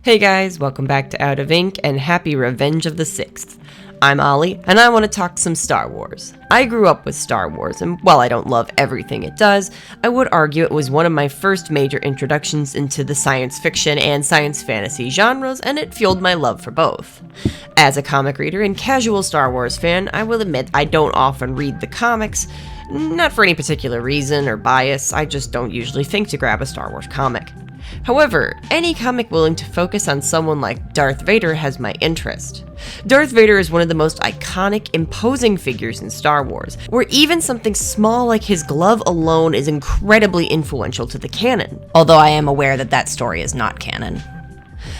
Hey guys, welcome back to Out of Ink and happy Revenge of the Sixth. I'm Ollie, and I want to talk some Star Wars. I grew up with Star Wars, and while I don't love everything it does, I would argue it was one of my first major introductions into the science fiction and science fantasy genres, and it fueled my love for both. As a comic reader and casual Star Wars fan, I will admit I don't often read the comics, not for any particular reason or bias, I just don't usually think to grab a Star Wars comic. However, any comic willing to focus on someone like Darth Vader has my interest. Darth Vader is one of the most iconic, imposing figures in Star Wars, where even something small like his glove alone is incredibly influential to the canon. Although I am aware that that story is not canon.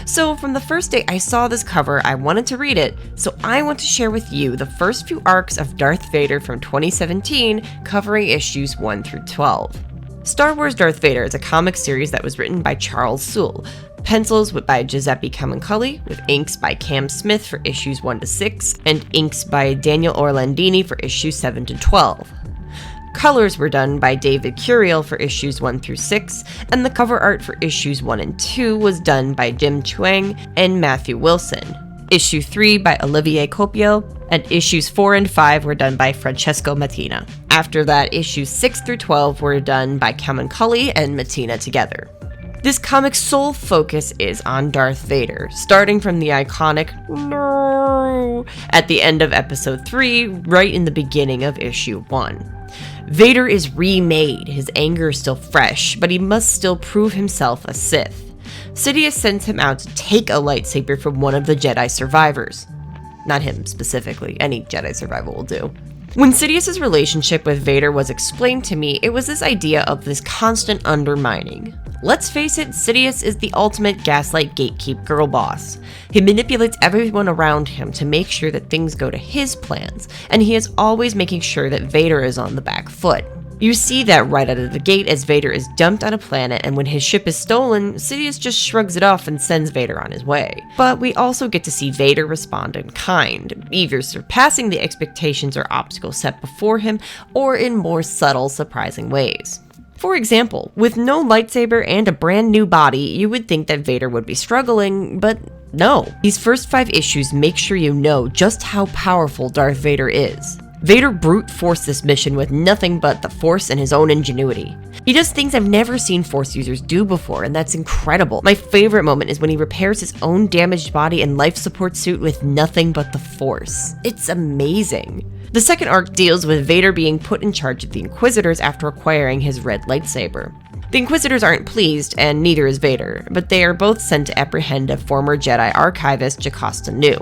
So from the first day I saw this cover, I wanted to read it, so I want to share with you the first few arcs of Darth Vader from 2017, covering issues 1 through 12. Star Wars Darth Vader is a comic series that was written by Charles Soule, pencils by Giuseppe Camuncoli, with inks by Cam Smith for issues 1 to 6, and inks by Daniel Orlandini for issues 7 to 12. Colors were done by David Curiel for issues 1 through 6, and the cover art for issues 1 and 2 was done by Jim Chuang and Matthew Wilson. Issue 3 by Olivier Copiel, and issues 4 and 5 were done by Francesco Mattina. After that, issues 6 through 12 were done by Camuncoli and Mattina together. This comic's sole focus is on Darth Vader, starting from the iconic "No" at the end of episode 3, right in the beginning of issue 1. Vader is remade, his anger is still fresh, but he must still prove himself a Sith. Sidious sends him out to take a lightsaber from one of the Jedi survivors. Not him specifically, any Jedi survivor will do. When Sidious's relationship with Vader was explained to me, it was this idea of this constant undermining. Let's face it, Sidious is the ultimate gaslight gatekeep girl boss. He manipulates everyone around him to make sure that things go to his plans, and he is always making sure that Vader is on the back foot. You see that right out of the gate as Vader is dumped on a planet, and when his ship is stolen, Sidious just shrugs it off and sends Vader on his way. But we also get to see Vader respond in kind, either surpassing the expectations or obstacles set before him, or in more subtle, surprising ways. For example, with no lightsaber and a brand new body, you would think that Vader would be struggling, but no. These first 5 issues make sure you know just how powerful Darth Vader is. Vader brute forced this mission with nothing but the Force and his own ingenuity. He does things I've never seen Force users do before, and that's incredible. My favorite moment is when he repairs his own damaged body and life support suit with nothing but the Force. It's amazing. The second arc deals with Vader being put in charge of the Inquisitors after acquiring his red lightsaber. The Inquisitors aren't pleased, and neither is Vader, but they are both sent to apprehend a former Jedi archivist, Jocasta Nu.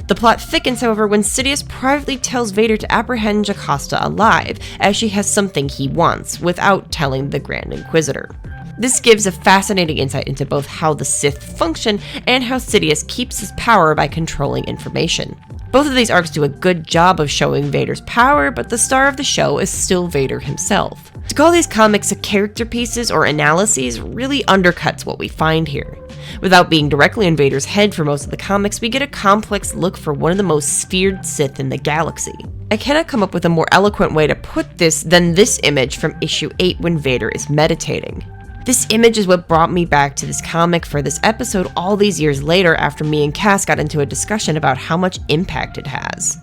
The plot thickens, however, when Sidious privately tells Vader to apprehend Jocasta alive, as she has something he wants, without telling the Grand Inquisitor. This gives a fascinating insight into both how the Sith function and how Sidious keeps his power by controlling information. Both of these arcs do a good job of showing Vader's power, but the star of the show is still Vader himself. To call these comics character pieces or analyses really undercuts what we find here. Without being directly in Vader's head for most of the comics, we get a complex look for one of the most feared Sith in the galaxy. I cannot come up with a more eloquent way to put this than this image from issue 8 when Vader is meditating. This image is what brought me back to this comic for this episode all these years later after me and Cass got into a discussion about how much impact it has.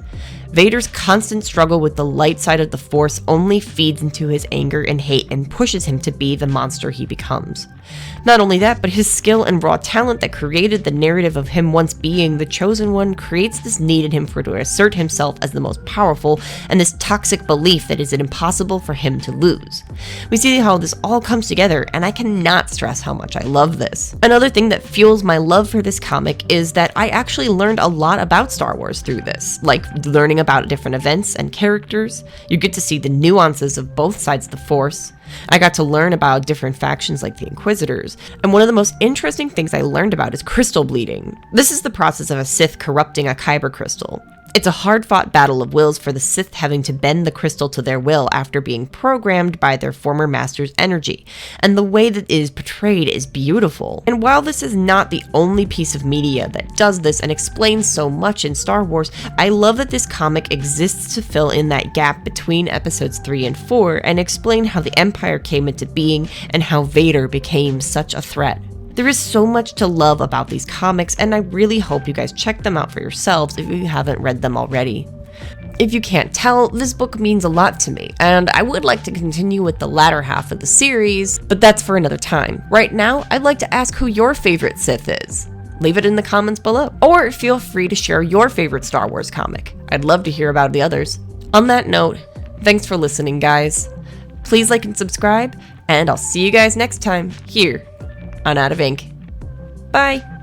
Vader's constant struggle with the light side of the Force only feeds into his anger and hate and pushes him to be the monster he becomes. Not only that, but his skill and raw talent that created the narrative of him once being the Chosen One creates this need in him to assert himself as the most powerful, and this toxic belief that it is impossible for him to lose. We see how this all comes together, and I cannot stress how much I love this. Another thing that fuels my love for this comic is that I actually learned a lot about Star Wars through this, like learning about different events and characters. You get to see the nuances of both sides of the Force. I got to learn about different factions like the Inquisitors, and one of the most interesting things I learned about is crystal bleeding. This is the process of a Sith corrupting a kyber crystal. It's a hard-fought battle of wills for the Sith having to bend the crystal to their will after being programmed by their former master's energy, and the way that it is portrayed is beautiful. And while this is not the only piece of media that does this and explains so much in Star Wars, I love that this comic exists to fill in that gap between episodes 3 and 4 and explain how the Empire came into being and how Vader became such a threat. There is so much to love about these comics, and I really hope you guys check them out for yourselves if you haven't read them already. If you can't tell, this book means a lot to me, and I would like to continue with the latter half of the series, but that's for another time. Right now, I'd like to ask who your favorite Sith is. Leave it in the comments below, or feel free to share your favorite Star Wars comic. I'd love to hear about the others. On that note, thanks for listening, guys. Please like and subscribe, and I'll see you guys next time here on Out of Ink. Bye!